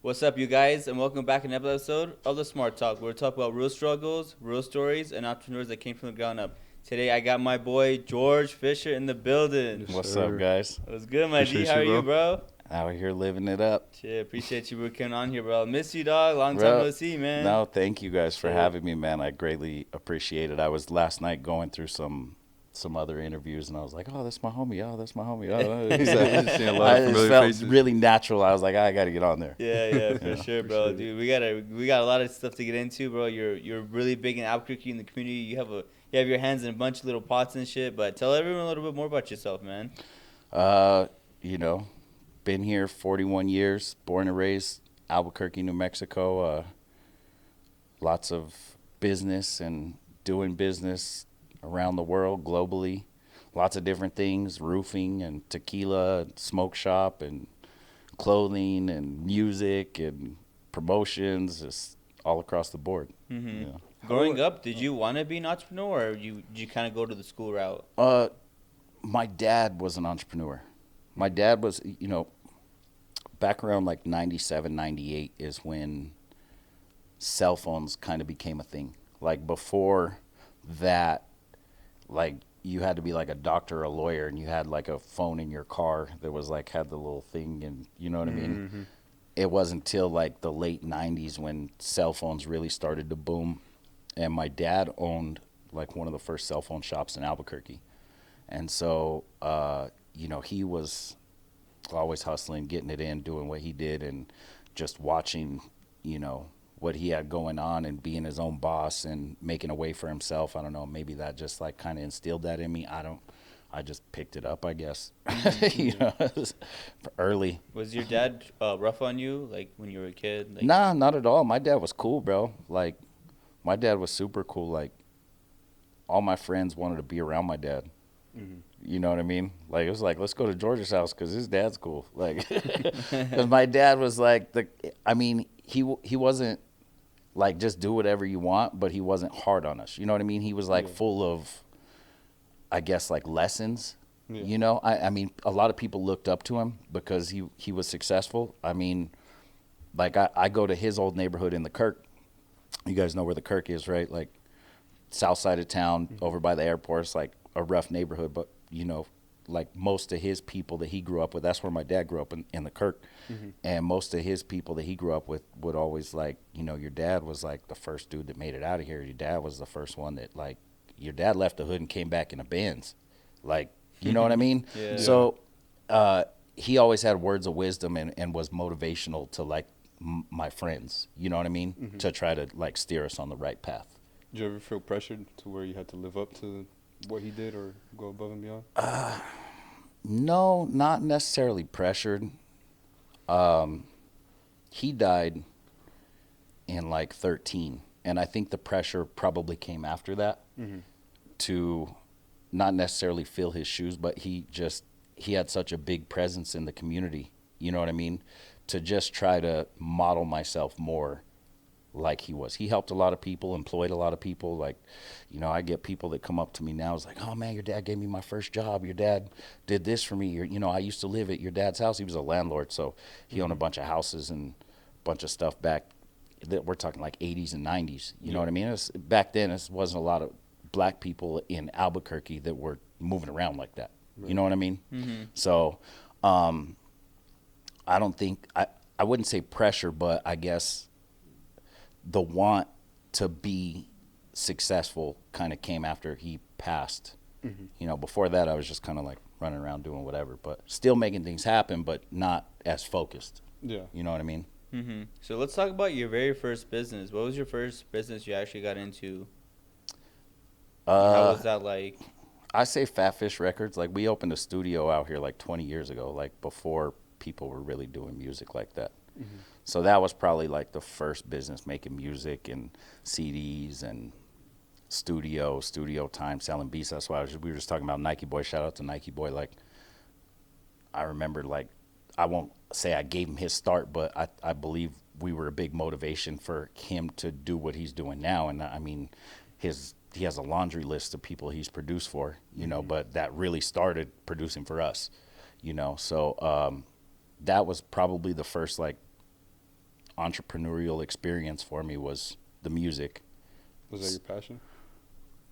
What's up, you guys, and welcome back to another episode of the Smart Talk, where we talk about real struggles, real stories, and entrepreneurs that came from the ground up. Today, I got my boy George Fisher in the building. Yes, What's sir. up, guys? What's good, my D? Appreciate How are you, you, bro? Out here living it up. Shit, appreciate you for coming on here, bro. Miss you, dog. Long time Bro, no see, man. No, thank you guys for Shit. having me, man. I greatly appreciate it. I was last night going through some other interviews, and I was like, oh, that's my homie. Oh, that's my homie. Oh, He's seeing a lot of it familiar felt faces. really natural. I was like, I got to get on there. Yeah, for sure, bro. Appreciate Dude, we got a lot of stuff to get into, bro. You're really big in Albuquerque in the community. You have your hands in a bunch of little pots and shit. But tell everyone a little bit more about yourself, man. You know, been here 41 years, born and raised Albuquerque, New Mexico. Lots of business and doing business around the world, globally. Lots of different things, roofing and tequila, and smoke shop and clothing and music and promotions, just all across the board. Mm-hmm. Yeah. Growing up, did you want to be an entrepreneur, or did you kind of go to the school route? My dad was an entrepreneur. My dad was, back around like 97, 98 is when cell phones kind of became a thing. Like before that, like you had to be like a doctor or a lawyer, and you had like a phone in your car that was like had the little thing, and you know what I mean? Mm-hmm. It wasn't until like the late 90s when cell phones really started to boom. And my dad owned like one of the first cell phone shops in Albuquerque. And so, he was always hustling, getting it in, doing what he did, and just watching, what he had going on and being his own boss and making a way for himself. I don't know, maybe that just like kind of instilled that in me. I just picked it up, I guess. It was early. Was your dad rough on you, like when you were a kid? Like, Nah, not at all. My dad was cool, bro. Like, my dad was super cool. Like, all my friends wanted to be around my dad. Mm-hmm. You know what I mean? Like, it was like, let's go to George's house because his dad's cool. Like, because my dad was like, he wasn't like, just do whatever you want, but he wasn't hard on us. You know what I mean? He was like full of, I guess, like lessons. Yeah. I mean, a lot of people looked up to him because he was successful. I mean, like I go to his old neighborhood in the Kirk. You guys know where the Kirk is, right? Like south side of town, over by the airport. It's like a rough neighborhood, but like most of his people that he grew up with, that's where my dad grew up in the Kirk. Mm-hmm. And most of his people that he grew up with would always like, your dad was like the first dude that made it out of here. Your dad was the first one that like, your dad left the hood and came back in a Benz. Like, you know what I mean? Yeah. So he always had words of wisdom and was motivational to like my friends, you know what I mean? Mm-hmm. To try to like steer us on the right path. Did you ever feel pressured to where you had to live up to what he did or go above and beyond? No, not necessarily pressured. He died in like 13, and I think the pressure probably came after that Mm-hmm. to not necessarily fill his shoes, but he had such a big presence in the community, you know what I mean? To just try to model myself more like he was. He helped a lot of people, employed a lot of people. Like, I get people that come up to me now. It's like, oh man, your dad gave me my first job. Your dad did this for me. I used to live at your dad's house. He was a landlord, so he owned a bunch of houses and a bunch of stuff back. That we're talking like 80s and 90s. You know what I mean? Back then, it wasn't a lot of black people in Albuquerque that were moving around like that. Right. You know what I mean? Mm-hmm. So, I don't think I wouldn't say pressure, but I guess the want to be successful kind of came after he passed. Mm-hmm. Before that, I was just kind of like running around doing whatever, but still making things happen, but not as focused. Yeah. You know what I mean? Mm-hmm. So let's talk about your very first business. What was your first business you actually got into? How was that like? I say Fat Fish Records. Like, we opened a studio out here like 20 years ago, like before people were really doing music like that. Mm-hmm. So that was probably like the first business, making music and CDs and studio time, selling beats. That's why we were just talking about Nike Boy. Shout out to Nike Boy. Like, I remember, like, I won't say I gave him his start, but I believe we were a big motivation for him to do what he's doing now. And I mean, he has a laundry list of people he's produced for, but that really started producing for us, So that was probably the first like entrepreneurial experience for me was the music. Was that your passion?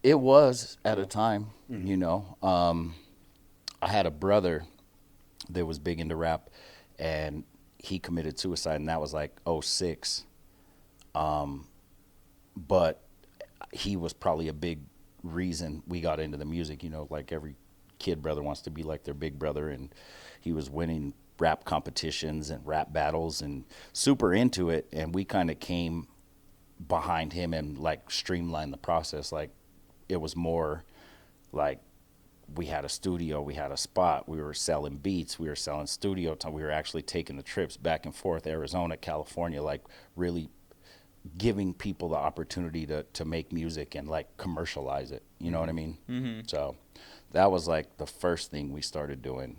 It was at a time, Mhm. you know. I had a brother that was big into rap, and he committed suicide, and that was like '06. But he was probably a big reason we got into the music. You know, like every kid brother wants to be like their big brother, and he was winning rap competitions and rap battles and super into it. And we kind of came behind him and like streamlined the process. Like it was more like we had a studio, we had a spot, we were selling beats, we were selling studio time, we were actually taking the trips back and forth, Arizona, California, like really giving people the opportunity to make music and like commercialize it. You know what I mean? Mm-hmm. So that was like the first thing we started doing,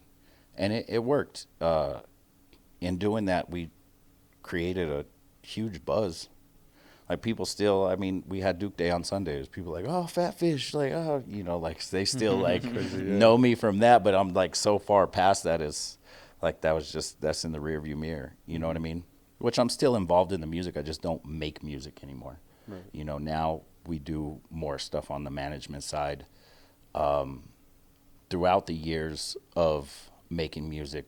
and it worked. In doing that, we created a huge buzz. Like people still, I mean, we had Duke Day on Sundays. People like, oh, Fat Fish, like, oh, you know, like they still like Crazy, yeah. know me from that. But I'm like so far past that, is like that's in the rearview mirror. You know what I mean? Which I'm still involved in the music. I just don't make music anymore. Right. You know, now we do more stuff on the management side. Throughout the years of making music,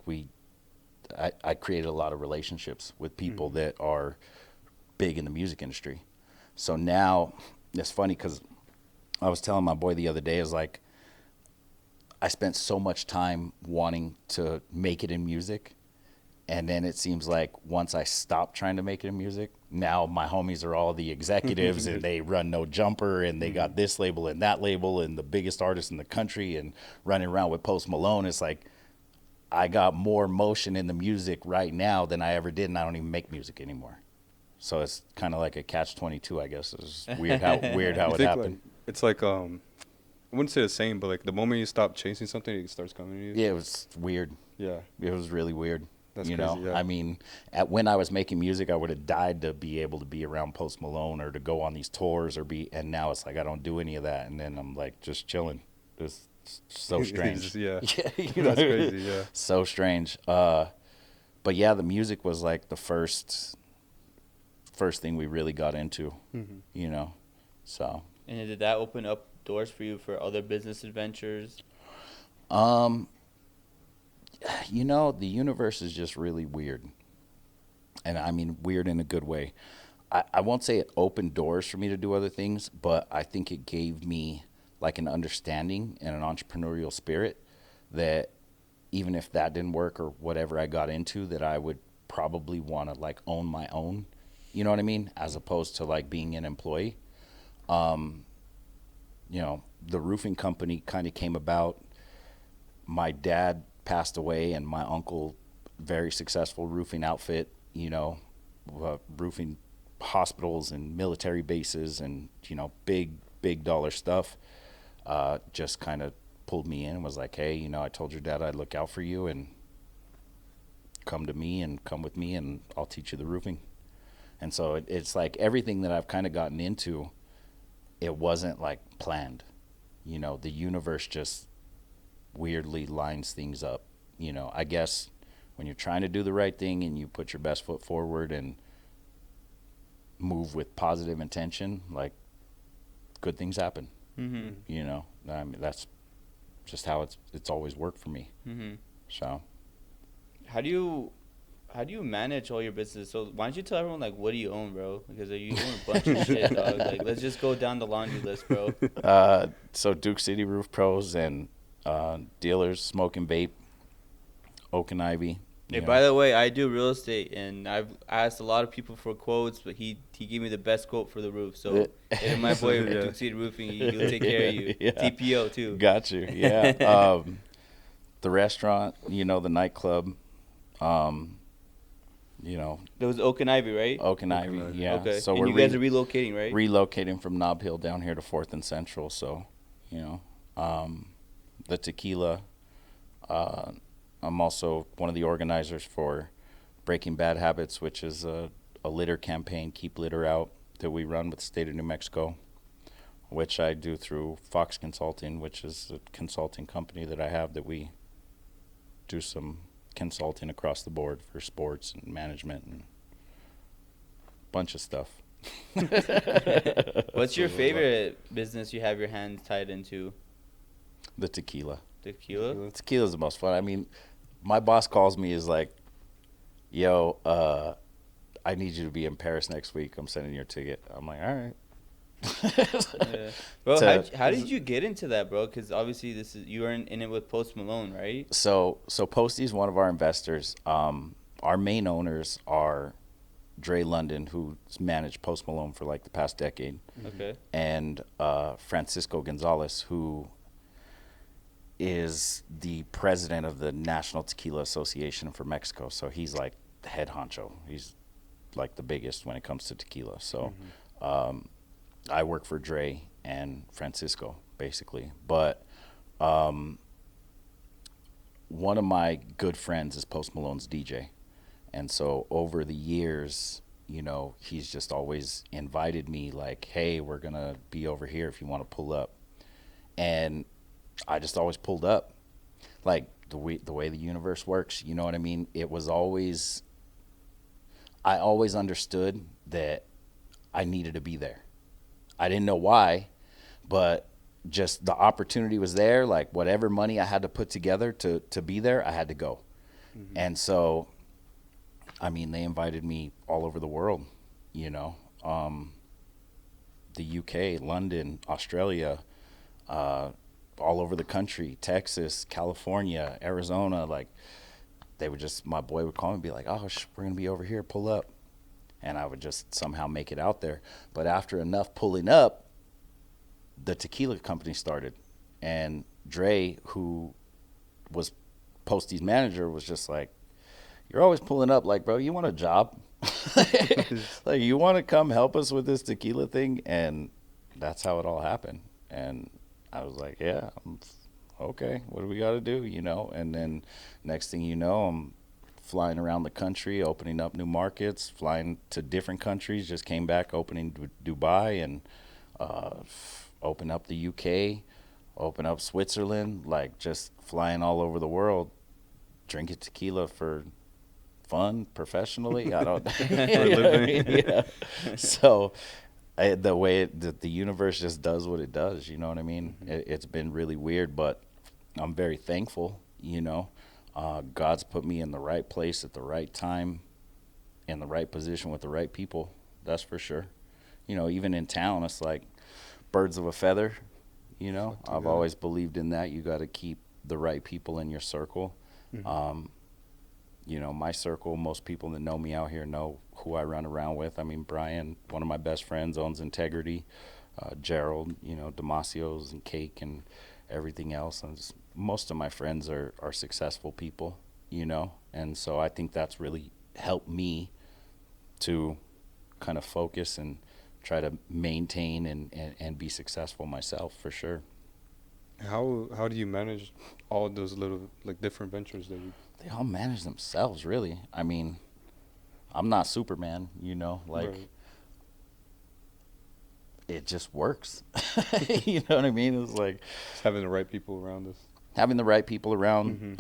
I created a lot of relationships with people that are big in the music industry. So now it's funny because I was telling my boy the other day, is like I spent so much time wanting to make it in music, and then it seems like once I stopped trying to make it in music, now my homies are all the executives and they run No Jumper and they got this label and that label and the biggest artist in the country and running around with Post Malone. It's like I got more motion in the music right now than I ever did, and I don't even make music anymore. So it's kind of like a catch-22, I guess. It's weird how You it think, happened. like, it's like I wouldn't say the same, but like the moment you stop chasing something, it starts coming to you. Yeah, it was weird. Yeah. It was really weird. That's you crazy, know, yeah. I mean, when I was making music, I would have died to be able to be around Post Malone or to go on these tours and now it's like I don't do any of that, and then I'm like just chilling. It's so strange. Yeah. You know? That's crazy, yeah. So strange. But yeah, the music was like the first thing we really got into. Mhm. You know, so. And did that open up doors for you for other business adventures? You know, the universe is just really weird. And I mean weird in a good way. I won't say it opened doors for me to do other things, but I think it gave me like an understanding and an entrepreneurial spirit that even if that didn't work or whatever I got into, that I would probably want to like own my own, you know what I mean? As opposed to like being an employee. You know, the roofing company kind of came about. My dad passed away and my uncle, very successful roofing outfit, you know, roofing hospitals and military bases and, you know, big dollar stuff, just kind of pulled me in and was like, hey, you know, I told your dad I'd look out for you and come with me and I'll teach you the roofing. And so it's like everything that I've kind of gotten into, it wasn't like planned. You know, the universe just weirdly lines things up. You know, I guess when you're trying to do the right thing and you put your best foot forward and move with positive intention, like good things happen. Mm-hmm. You know, I mean, that's just how it's always worked for me. Mm-hmm. So How do you manage all your business? So why don't you tell everyone like what do you own, bro? Because you own a bunch of shit, dog. Like let's just go down the laundry list, bro. so Duke City Roof Pros and dealers, Smoke and Vape, Oak and Ivy. Hey, by the way, I do real estate, and I've asked a lot of people for quotes, but he gave me the best quote for the roof. So, hey, my boy Yeah. Duke City Roofing, he'll take care of you. Yeah. TPO too. Got you. Yeah. The restaurant, you know, the nightclub, you know, That was Oak and Ivy, right? Oak and Ivy. Ivy. Yeah. Okay. So and we're you guys are relocating, right? relocating from Nob Hill down here to 4th and Central. So, you know, the tequila. I'm also one of the organizers for Breaking Bad Habits, which is a litter campaign, Keep Litter Out, that we run with the state of New Mexico, which I do through Fox Consulting, which is a consulting company that I have that we do some consulting across the board for sports and management and bunch of stuff. What's your favorite business you have your hands tied into? The tequila. Tequila? Tequila's the most fun. I mean, my boss calls me, is like, yo, I need you to be in Paris next week. I'm sending your ticket. I'm like, all right. Yeah. Bro, how did you get into that, bro? Because obviously you were in it with Post Malone, right? So Posty's one of our investors. Our main owners are Dre London, who's managed Post Malone for like the past decade. Okay. And Francisco Gonzalez, who is the president of the National Tequila Association for Mexico. So he's like the head honcho. He's like the biggest when it comes to tequila. So I work for Dre and Francisco, basically. But one of my good friends is Post Malone's DJ. And so over the years, you know, he's just always invited me like, hey, we're going to be over here if you want to pull up. And I just always pulled up. Like the way the universe works, you know what I mean? It was always, I always understood that I needed to be there. I didn't know why, but just the opportunity was there. Like whatever money I had to put together to be there, I had to go. And so, I mean, they invited me all over the world, you know, the UK, London, Australia, all over the country, Texas, California, Arizona. Like they would just, my boy would call me and be like, oh, we're going to be over here, pull up. And I would just somehow make it out there. But after enough pulling up, the tequila company started. And Dre, who was Posty's manager, was just like, you're always pulling up. Like, bro, you want a job? Like, you want to come help us with this tequila thing? And that's how it all happened. And I was like, yeah, okay, what do we got to do, you know? And then next thing you know, I'm flying around the country, opening up new markets, flying to different countries. Just came back, opening Dubai, and open up the UK, open up Switzerland, like just flying all over the world, drinking tequila for fun, professionally. I don't you know what I mean? Yeah. So the way the universe just does what it does, you know what I mean? It's been really weird, but I'm very thankful, you know. God's put me in the right place at the right time, in the right position with the right people. That's for sure. You know, even in town, it's like birds of a feather, you know. I've always believed in that. You got to keep the right people in your circle. You know, my circle, most people that know me out here know who I run around with. I mean, Brian, one of my best friends, owns Integrity. Gerald, you know, Damasio's and Cake and everything else. And most of my friends are successful people, you know. And so I think that's really helped me to kind of focus and try to maintain and be successful myself, for sure. How do you manage all those little, like, different ventures that you... They all manage themselves, really. I mean, I'm not Superman, you know, like, Right. It just works. You know what I mean? It's like Just having the right people around us. having the right people around,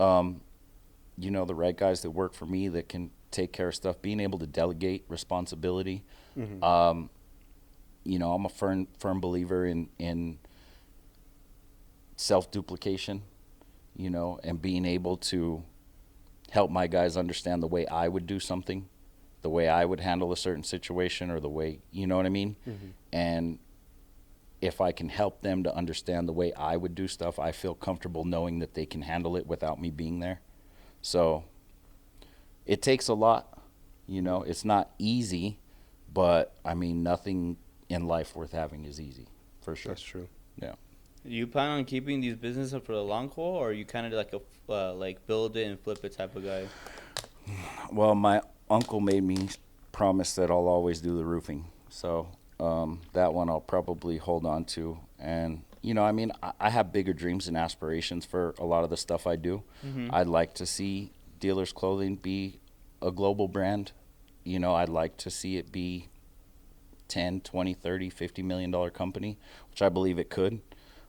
you know, the right guys that work for me that can take care of stuff, being able to delegate responsibility. You know, I'm a firm believer in self-duplication, you know, and being able to help my guys understand the way I would do something, the way I would handle a certain situation, or the way, you know what I mean? And if I can help them to understand the way I would do stuff, I feel comfortable knowing that they can handle it without me being there. So it takes a lot, you know. It's not easy, but I mean, nothing in life worth having is easy, for sure. That's true. Yeah. You plan on keeping these businesses for the long haul, or are you kind of like a like build it and flip it type of guy? Well, my uncle made me promise that I'll always do the roofing. So that one I'll probably hold on to. And, you know, I mean, I have bigger dreams and aspirations for a lot of the stuff I do. I'd like to see Dealers Clothing be a global brand. You know, I'd like to see it be 10, 20, 30, $50 million company, which I believe it could.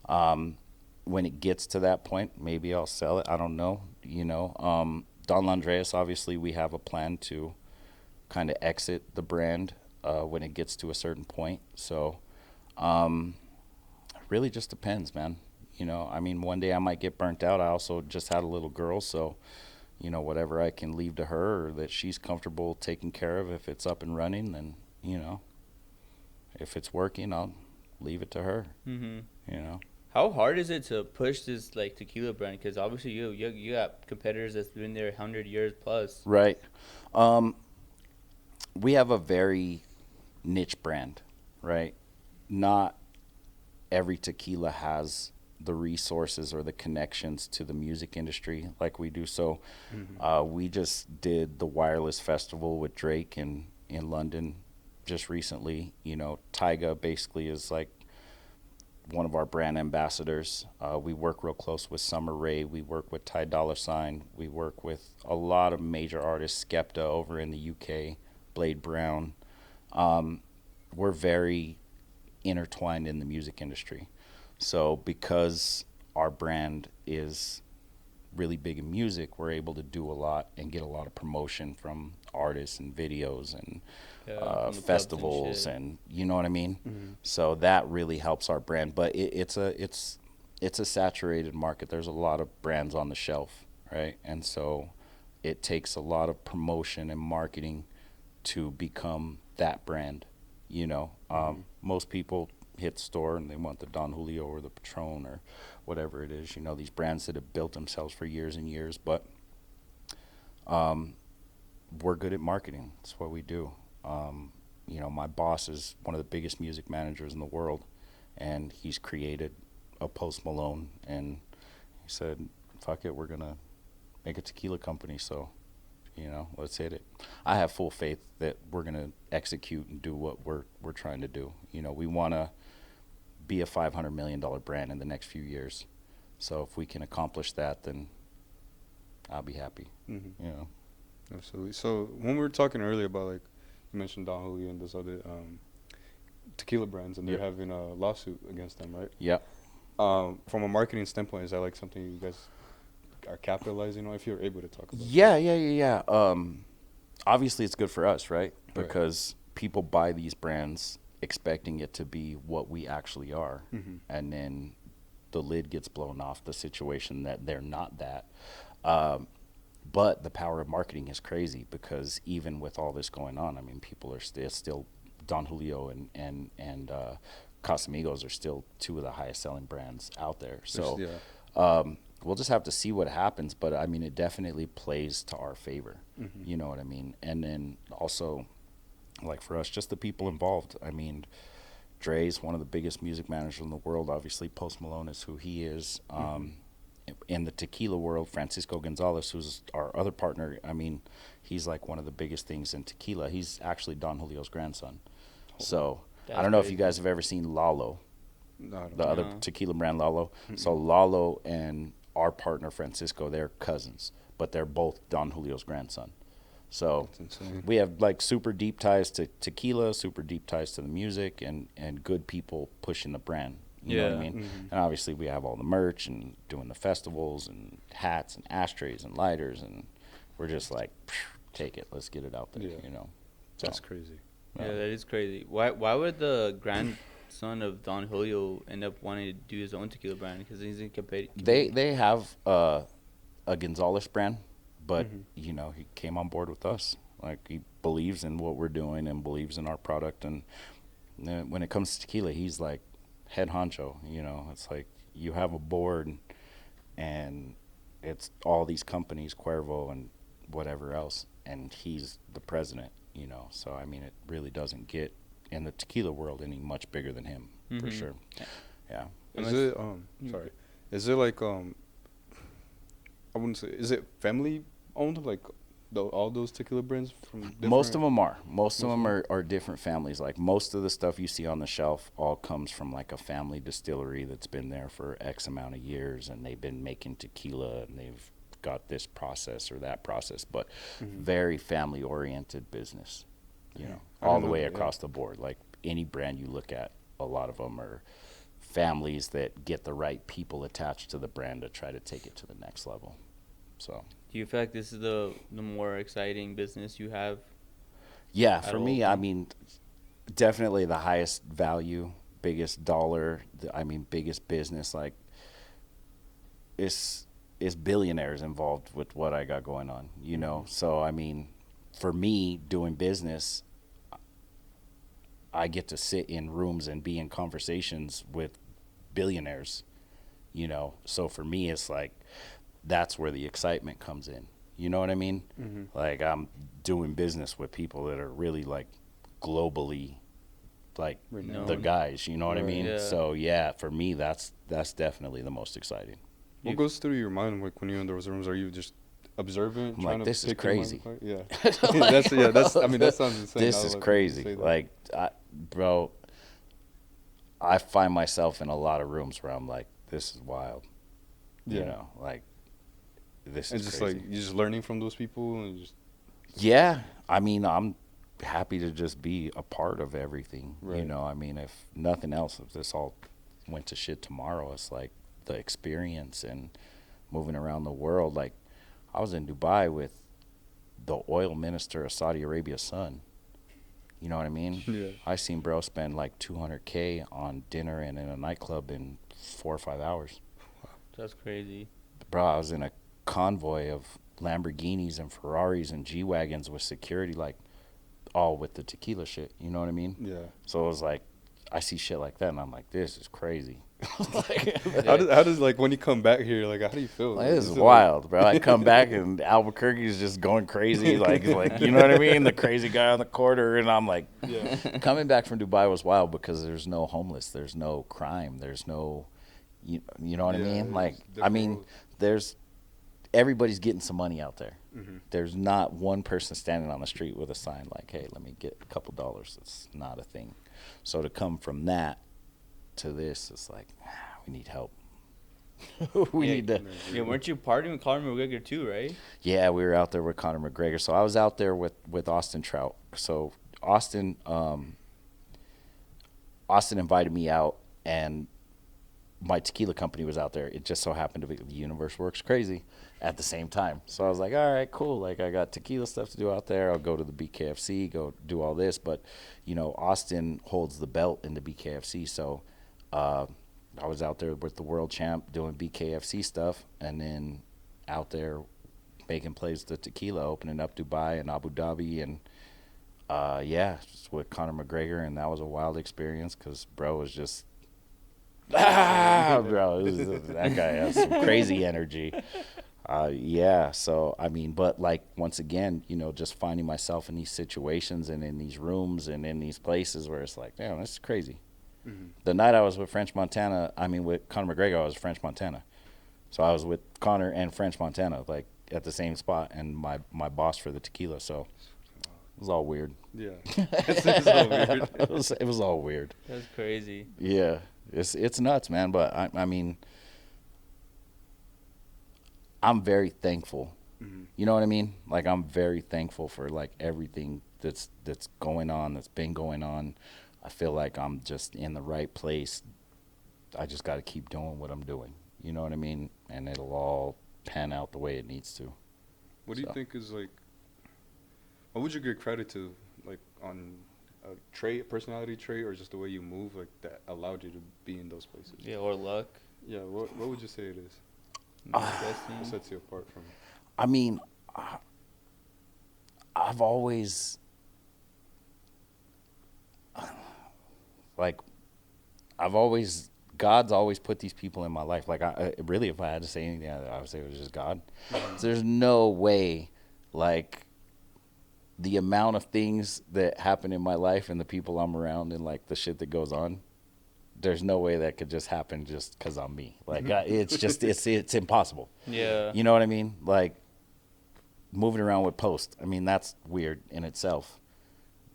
When it gets to that point, maybe I'll sell it. I don't know. You know, Don Londres, obviously, we have a plan to kind of exit the brand when it gets to a certain point. So really just depends, man. I mean, one day I might get burnt out. I also just had a little girl, so whatever I can leave to her or that she's comfortable taking care of, if it's up and running, then if it's working, I'll leave it to her. How hard is it to push this like tequila brand? Because obviously you got competitors that's been there 100 years plus. Right. We have a very niche brand, right? Not every tequila has the resources or the connections to the music industry like we do. So we just did the Wireless Festival with Drake in London just recently. Tyga basically is like one of our brand ambassadors. We work real close with Summer Rae. We work with Ty Dolla $ign. We work with a lot of major artists, Skepta over in the UK, Blade Brown. We're very intertwined in the music industry. So because our brand is really big in music, we're able to do a lot and get a lot of promotion from artists and videos and festivals and you know what I mean? So that really helps our brand. But it's a saturated market. There's a lot of brands on the shelf, right? And so it takes a lot of promotion and marketing to become that brand. Most people hit the store and they want the Don Julio or the Patron or whatever it is, these brands that have built themselves for years and years. But we're good at marketing. That's what we do. My boss is one of the biggest music managers in the world, and he's created a Post Malone, and he said, fuck it, we're going to make a tequila company, so let's hit it. I have full faith that we're going to execute and do what we're trying to do. We want to be a $500 million brand in the next few years. So if we can accomplish that, then I'll be happy. Absolutely. So when we were talking earlier about, like, you mentioned Don Julio and those other tequila brands, and they're having a lawsuit against them, right? Yeah. From a marketing standpoint, is that like something you guys are capitalizing on, if you're able to talk about? Yeah. Obviously, it's good for us, right? Because people buy these brands expecting it to be what we actually are, and then the lid gets blown off the situation that they're not that. But the power of marketing is crazy, because even with all this going on, I mean, people are still Don Julio and Casamigos are still two of the highest selling brands out there. So we'll just have to see what happens. But I mean, it definitely plays to our favor. You know what I mean? And then also, like for us, just the people involved. I mean, Dre's one of the biggest music managers in the world. Obviously, Post Malone is who he is. In the tequila world, Francisco Gonzalez, who's our other partner, I mean, he's like one of the biggest things in tequila. He's actually Don Julio's grandson. So I don't know if you guys have ever seen Lalo, the other tequila brand Lalo. So Lalo and our partner Francisco, they're cousins, but they're both Don Julio's grandson. So we have like super deep ties to tequila, super deep ties to the music, and good people pushing the brand. You know what I mean? And obviously we have all the merch and doing the festivals and hats and ashtrays and lighters, and we're just like, take it, let's get it out there, So, that's crazy. Yeah, that is crazy. Why would the grandson of Don Julio end up wanting to do his own tequila brand? Because he's in They have a Gonzalez brand, but he came on board with us. Like, he believes in what we're doing and believes in our product, and when it comes to tequila, he's like head honcho. It's like you have a board and it's all these companies, Cuervo and whatever else, and he's the president. So I mean, it really doesn't get in the tequila world any much bigger than him, for sure. Yeah. Is it sorry, is it like I wouldn't say, is it family owned, like all those tequila brands from different? Most of them are. Most of them are different families. Like, most of the stuff you see on the shelf all comes from like a family distillery that's been there for X amount of years, and they've been making tequila, and they've got this process or that process, but very family oriented business, all the way across the board. Like, any brand you look at, a lot of them are families that get the right people attached to the brand to try to take it to the next level. So do you feel like this is the more exciting business you have? Yeah, for me, I mean, definitely the highest value, biggest dollar, biggest business. Like, it's billionaires involved with what I got going on, you know? So, I mean, for me, doing business, I get to sit in rooms and be in conversations with billionaires, you know? So for me, it's like, that's where the excitement comes in. You know what I mean? Like, I'm doing business with people that are really, like, globally, like, Renowned. the guys, you know what I Right. mean? Yeah. So, yeah, for me, that's definitely the most exciting. What goes through your mind, like, when you're in those rooms? Are you just observant, I'm trying like, to this is pick your mind crazy. apart? Yeah. Like, that's. I mean, that sounds insane. This now is that crazy. you say that. Like, bro, I find myself in a lot of rooms where I'm like, this is wild. Yeah. You know, like, this And is just crazy. like you're just learning from those people, and just Yeah, I mean, I'm happy to just be a part of everything. You Right. know, I mean, if nothing else, if this all went to shit tomorrow, it's like the experience and moving around the world. Like, I was in Dubai with the oil minister of Saudi Arabia's son. You know what I mean? Yeah. I seen bro spend like $200K on dinner and in a nightclub in 4 or 5 hours. That's crazy. Bro, I was in a convoy of Lamborghinis and Ferraris and G-Wagons with security, like, all with the tequila shit. You know what I mean? Yeah. So it was like, I see shit like that, and I'm like, this is crazy. Like, How does like when you come back here, like how do you feel? like, this is it wild, bro. I come back and Albuquerque is just going crazy, like you know what I mean? The crazy guy on the corner, and I'm like, Yeah. coming back from Dubai was wild because there's no homeless, there's no crime, there's no, you know what I Yeah, mean? it's Like, I different mean, world. there's everybody's getting some money out there. Mm-hmm. There's not one person standing on the street with a sign like, hey, let me get a couple dollars. It's not a thing. So to come from that to this, it's like, we need help. We need to. Yeah, weren't you partying with Conor McGregor too, right? Yeah, we were out there with Conor McGregor. So I was out there with Austin Trout. So Austin invited me out, and my tequila company was out there. It just so happened to be the universe works crazy at the same time. So I was like, all right, cool. Like, I got tequila stuff to do out there. I'll go to the BKFC, go do all this. But, you know, Austin holds the belt in the BKFC. So I was out there with the world champ doing BKFC stuff, and then out there making plays to tequila, opening up Dubai and Abu Dhabi. And, yeah, just with Conor McGregor. And that was a wild experience because bro was just, bro, that guy has some crazy energy. Yeah, so I mean, but like, once again, you know, just finding myself in these situations and in these rooms and in these places where it's like, damn, this is crazy. Mm-hmm. The night I was with with Conor McGregor, I was French Montana. So I was with Conor and French Montana, like, at the same spot, and my boss for the tequila. So it was all weird. Yeah. It's all weird. It was all weird. That's crazy. Yeah, it's nuts, man. But I mean, I'm very thankful. Mm-hmm. You know what I mean? Like, I'm very thankful for like everything that's going on, that's been going on. I feel like I'm just in the right place. I just got to keep doing what I'm doing. You know what I mean? And it'll all pan out the way it needs to. What do you So. think is like? What would you give credit to, like, on a trait, personality trait, or just the way you move, like, that allowed you to be in those places? Yeah, or luck. Yeah. What would you say it is? Manifesting. What sets you apart from? I mean, I've always, like, God's always put these people in my life. Like, really, if I had to say anything, I would say it was just God. There's no way, like, the amount of things that happen in my life and the people I'm around and, like, the shit that goes on, there's no way that could just happen just because I'm me. Like, it's just, it's impossible. Yeah. You know what I mean? Like, moving around with Post, I mean, that's weird in itself.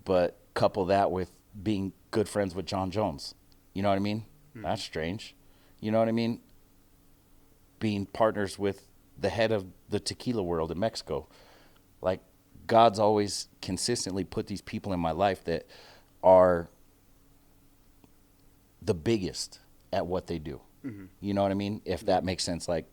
But couple that with being good friends with John Jones. You know what I mean? That's strange. You know what I mean? Being partners with the head of the tequila world in Mexico. Like, God's always consistently put these people in my life that are the biggest at what they do. Mm-hmm. You know what I mean? If that makes sense. Like,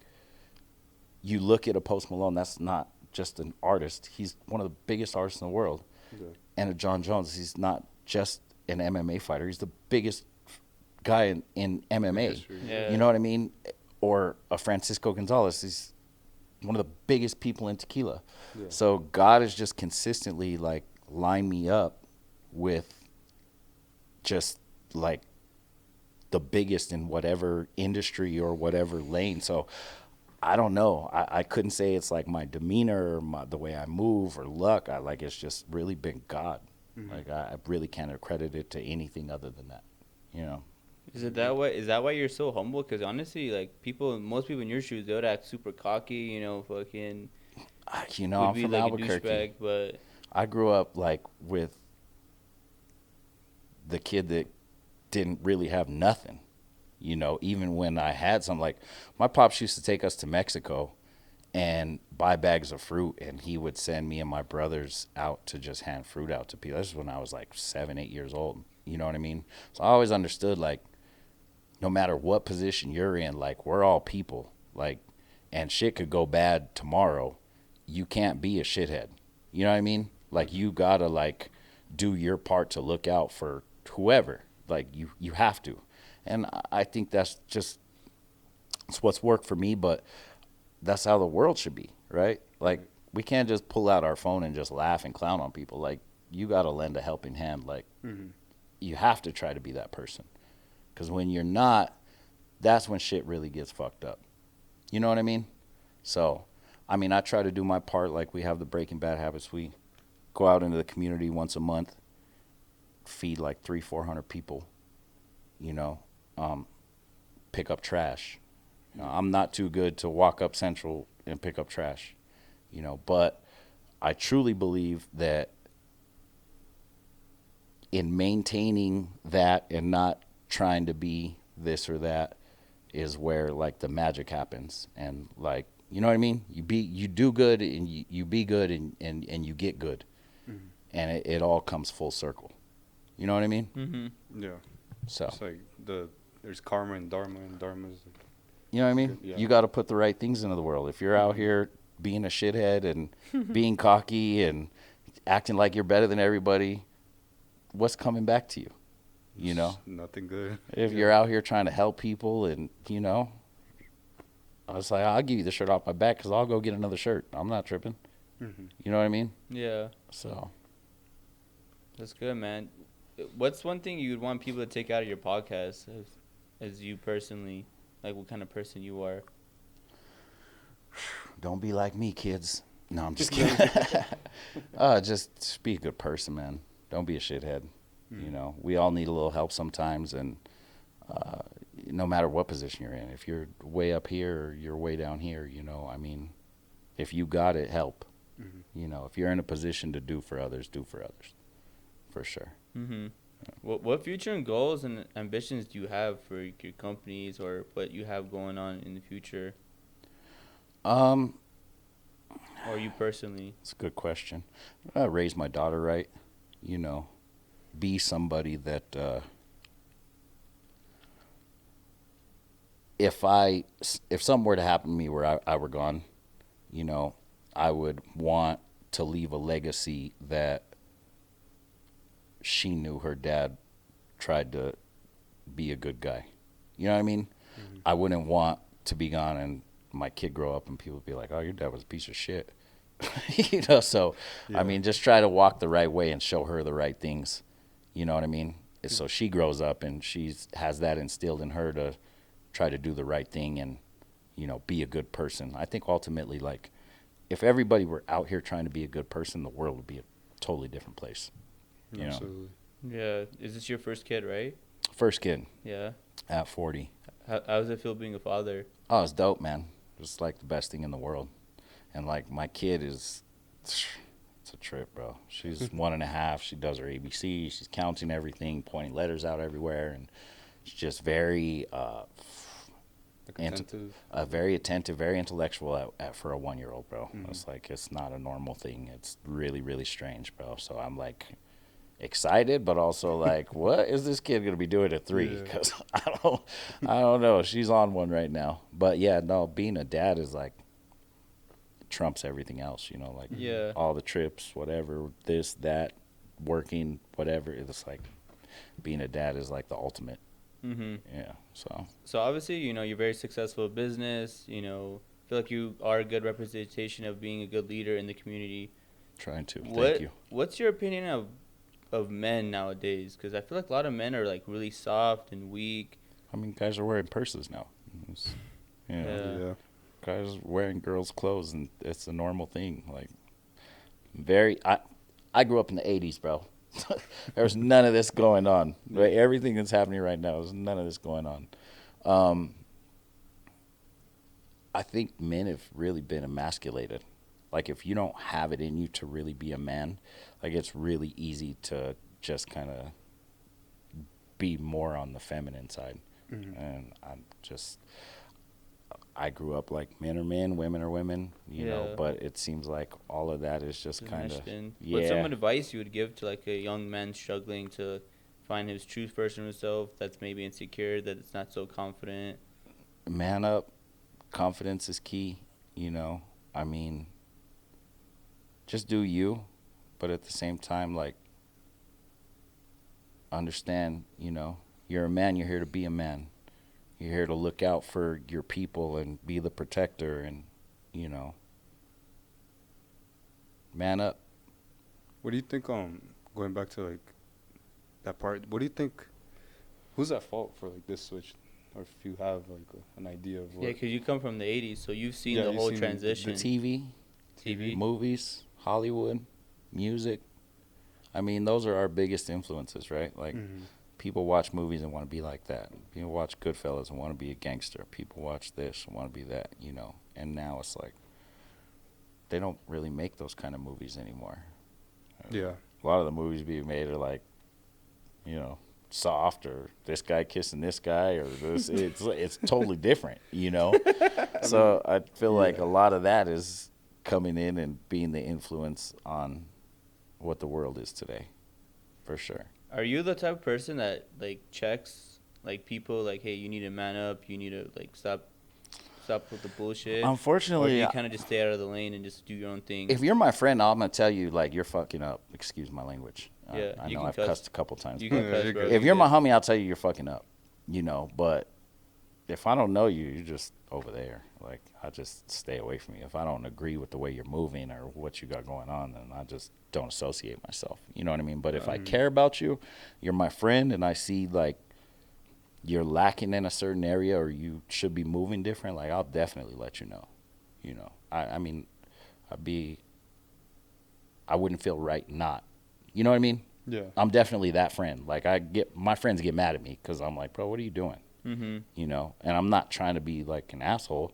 you look at a Post Malone, that's not just an artist. He's one of the biggest artists in the world. Yeah. And a John Jones, he's not just an MMA fighter. He's the biggest guy in MMA. Yeah. You know what I mean? Or a Francisco Gonzalez. He's one of the biggest people in tequila. Yeah. So God has just consistently like lined me up with just like the biggest in whatever industry or whatever lane. So I don't know. I couldn't say it's like my demeanor or the way I move or luck. Like it's just really been God. Like I really can't accredit it to anything other than that. You know. Is it that way? Is that why you're so humble? Because honestly, like most people in your shoes, they would act super cocky. You know, fucking. You know, I'm be from like Albuquerque. a douchebag, but I grew up like with the kid that didn't really have nothing. You know, even when I had some, like my pops used to take us to Mexico and buy bags of fruit, and he would send me and my brothers out to just hand fruit out to people. This is when I was like 7, 8 years old. You know what I mean? So I always understood, like, no matter what position you're in, like, we're all people. Like, and shit could go bad tomorrow. You can't be a shithead. You know what I mean? Like, you gotta, like, do your part to look out for whoever. Like, you have to. And I think that's just it's what's worked for me, but that's how the world should be, right? Like, we can't just pull out our phone and just laugh and clown on people. Like, you got to lend a helping hand. Like, you have to try to be that person. Because when you're not, that's when shit really gets fucked up. You know what I mean? So, I mean, I try to do my part. Like, we have the Breaking Bad Habits. We go out into the community once a month, feed like 300-400 people, you know, pick up trash. You know, I'm not too good to walk up Central and pick up trash, you know, but I truly believe that in maintaining that and not trying to be this or that is where like the magic happens. And like, you know what I mean? You do good and you be good and you get good. And it all comes full circle. You know what I mean? Yeah. So It's like there's karma and dharma's like, you know what I mean? Yeah. You got to put the right things into the world. If you're out here being a shithead and being cocky and acting like you're better than everybody, what's coming back to you? You know? nothing good. If you're out here trying to help people and, you know, I was like, I'll give you the shirt off my back because I'll go get another shirt. I'm not tripping. You know what I mean? yeah, So, that's good, man. What's one thing you would want people to take out of your podcast as you personally, like what kind of person you are? don't be like me, kids. No, I'm just kidding. Just be a good person, man. Don't be a shithead. You know, we all need a little help sometimes, and no matter what position you're in, if you're way up here or you're way down here, you know, I mean, if you got it, help. You know, if you're in a position to do for others, for sure. What future and goals and ambitions do you have for your companies or what you have going on in the future? Or you personally? It's a good question. Raise my daughter right, you know, be somebody that if something were to happen to me where I were gone, you know, I would want to leave a legacy that she knew her dad tried to be a good guy. You know what I mean? I wouldn't want to be gone and my kid grow up and people be like, oh, your dad was a piece of shit. You know, so, I mean, just try to walk the right way and show her the right things. You know what I mean? So she grows up and has that instilled in her to try to do the right thing and, you know, be a good person. I think ultimately, like, if everybody were out here trying to be a good person, the world would be a totally different place. You Absolutely. know? Yeah. Is this your first kid, right? First kid. Yeah. At 40. How does it feel being a father? Oh, it's dope, man. It's like the best thing in the world. And like my kid it's a trip, bro. She's 1.5. She does her ABC. She's counting everything, pointing letters out everywhere, and she's just very very attentive, very intellectual for a 1-year-old, bro. It's like it's not a normal thing. It's really, really strange, bro. So I'm like excited, but also like, what is this kid gonna be doing at 3? Because I don't know. She's on one right now, but yeah, no. Being a dad is like trumps everything else, you know, like all the trips, whatever, this, that, working, whatever. It's like being a dad is like the ultimate. Mm-hmm. Yeah. So So obviously, you're very successful in business. Feel like you are a good representation of being a good leader in the community. trying to. Thank What you. What's your opinion of men nowadays? Because I feel like a lot of men are like really soft and weak. I mean, guys are wearing purses now. It's, you know, Yeah. Yeah. guys are wearing girls' clothes, and it's a normal thing. Like, very. I grew up in the '80s, bro. There was none of this going on. Right? Everything that's happening right now, there's none of this going on. I think men have really been emasculated. Like, if you don't have it in you to really be a man, like, it's really easy to just kind of be more on the feminine side. Mm-hmm. And I grew up like men are men, women are women, you know, Yeah. but it seems like all of that is just kind of, Meshed in. What's some yeah. advice you would give to like a young man struggling to find his true version of himself that's maybe insecure, that it's not so confident? Man up, confidence is key, you know. I mean, just do you, but at the same time, like, understand, you know, you're a man, you're here to be a man. You're here to look out for your people and be the protector and, you know, man up. What do you think? Going back to like that part, what do you think? Who's at fault for like this switch, or if you have like an idea of what? Yeah, because you come from the 80s, so you've seen Yeah, the you've whole seen transition. TV, TV. movies, Hollywood, music. I mean, those are our biggest influences, right? Like, Mhm. people watch movies and want to be like that. People watch Goodfellas and want to be a gangster. People watch this and want to be that, you know. And now it's like they don't really make those kind of movies anymore. Yeah. A lot of the movies being made are like, you know, soft, or this guy kissing this guy, or this. It's totally different, you know. So I feel like Yeah. a lot of that is coming in and being the influence on what the world is today, for sure. Are you the type of person that like checks like people like, hey, you need to man up, you need to like stop with the bullshit? Or do Unfortunately, you kind of just stay out of the lane and just do your own thing? if you're my friend, I'm gonna tell you like you're fucking up. Excuse my language. Yeah, I you know can I've cuss. cussed a couple times. You but can Yeah, cuss, you're bro. good. if you're good. my homie, I'll tell you you're fucking up. You know, but if I don't know you, you're just over there. Like, I just stay away from you. If I don't agree with the way you're moving or what you got going on, then I just don't associate myself. You know what I mean? But if I care about you, you're my friend, and I see like you're lacking in a certain area or you should be moving different, like, I'll definitely let you know. You know, I mean, I wouldn't feel right not. You know what I mean? Yeah. I'm definitely that friend. Like, my friends get mad at me because I'm like, bro, what are you doing? Mm-hmm. You know, and I'm not trying to be like an asshole.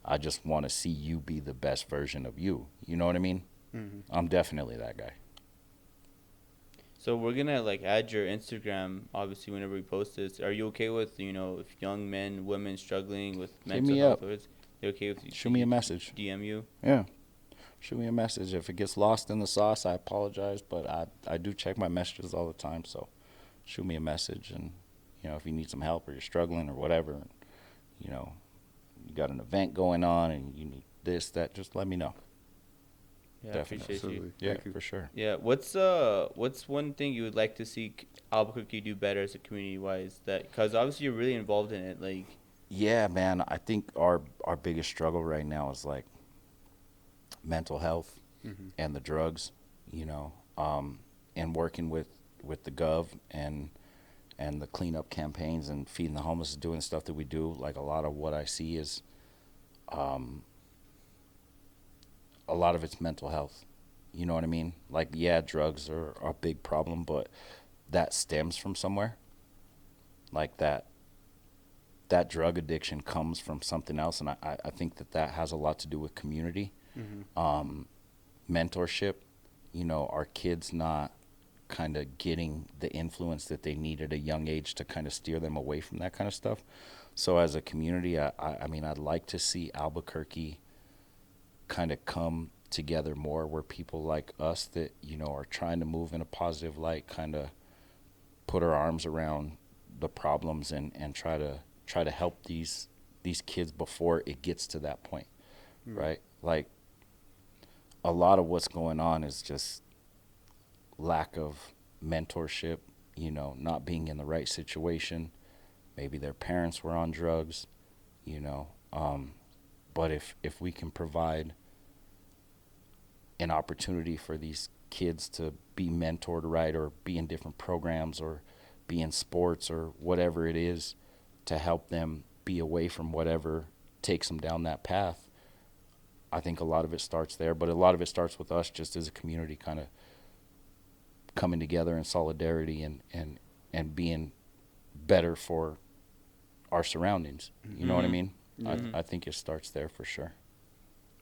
I just want to see you be the best version of you. You know what I mean? Mhm. I'm definitely that guy. So we're gonna like add your Instagram obviously whenever we post this. Are you okay with if young men, women struggling with mental me health, up. or they're okay with you? Shoot me a message. DM you. Yeah. Shoot me a message. If it gets lost in the sauce, I apologize, but I do check my messages all the time. So shoot me a message, and, you know, if you need some help or you're struggling or whatever, you know, you got an event going on and you need this, that, just let me know. Yeah, Definitely. I appreciate you. Absolutely. Yeah, Thank you. for sure. Yeah, what's one thing you would like to see Albuquerque do better as a community wise? That because obviously you're really involved in it. Like, Yeah, man. I think our biggest struggle right now is like mental health Mhm. and the drugs, you know, and working with the gov and the cleanup campaigns and feeding the homeless, doing the stuff that we do. Like, a lot of what I see is a lot of it's mental health. You know what I mean? Like, yeah, drugs are a big problem, but that stems from somewhere. Like, that drug addiction comes from something else, and I think that has a lot to do with community, Mhm. mentorship. You know, our kids not kind of getting the influence that they need at a young age to kind of steer them away from that kind of stuff. So as a community, I mean, I'd like to see Albuquerque kind of come together more, where people like us that, you know, are trying to move in a positive light kind of put our arms around the problems and try to help these kids before it gets to that point, right? Like, a lot of what's going on is just lack of mentorship, you know, not being in the right situation. Maybe their parents were on drugs, you know. But if we can provide an opportunity for these kids to be mentored right, or be in different programs, or be in sports, or whatever it is, to help them be away from whatever takes them down that path, I think a lot of it starts there. But a lot of it starts with us just as a community kind of coming together in solidarity and being better for our surroundings. You know what I mean? I think it starts there for sure.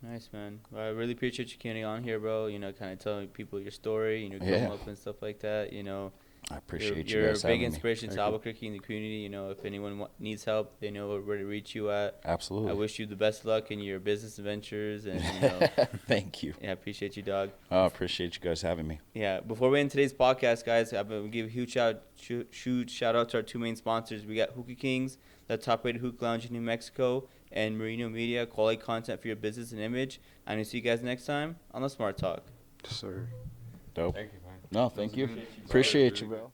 Nice, man. Well, I really appreciate you coming on here, bro. You know, kind of telling people your story, you know, growing up and stuff like that. You know, I appreciate you're you guys a big having inspiration me. to Albuquerque and the community. You know, if anyone needs help, they know where to reach you at. Absolutely. I wish you the best luck in your business adventures, and you know, thank you. Yeah, I appreciate you, dog. I appreciate you guys having me. Yeah, before we end today's podcast, guys, I'm going to give a huge shout out to our two main sponsors. We got Hookah Kings, the top-rated hookah lounge in New Mexico, and Merino Media, quality content for your business and image. I'm going to see you guys next time on the Smart Talk. Sir. Dope. Thank you, man. No, thank you. Appreciate you, bro.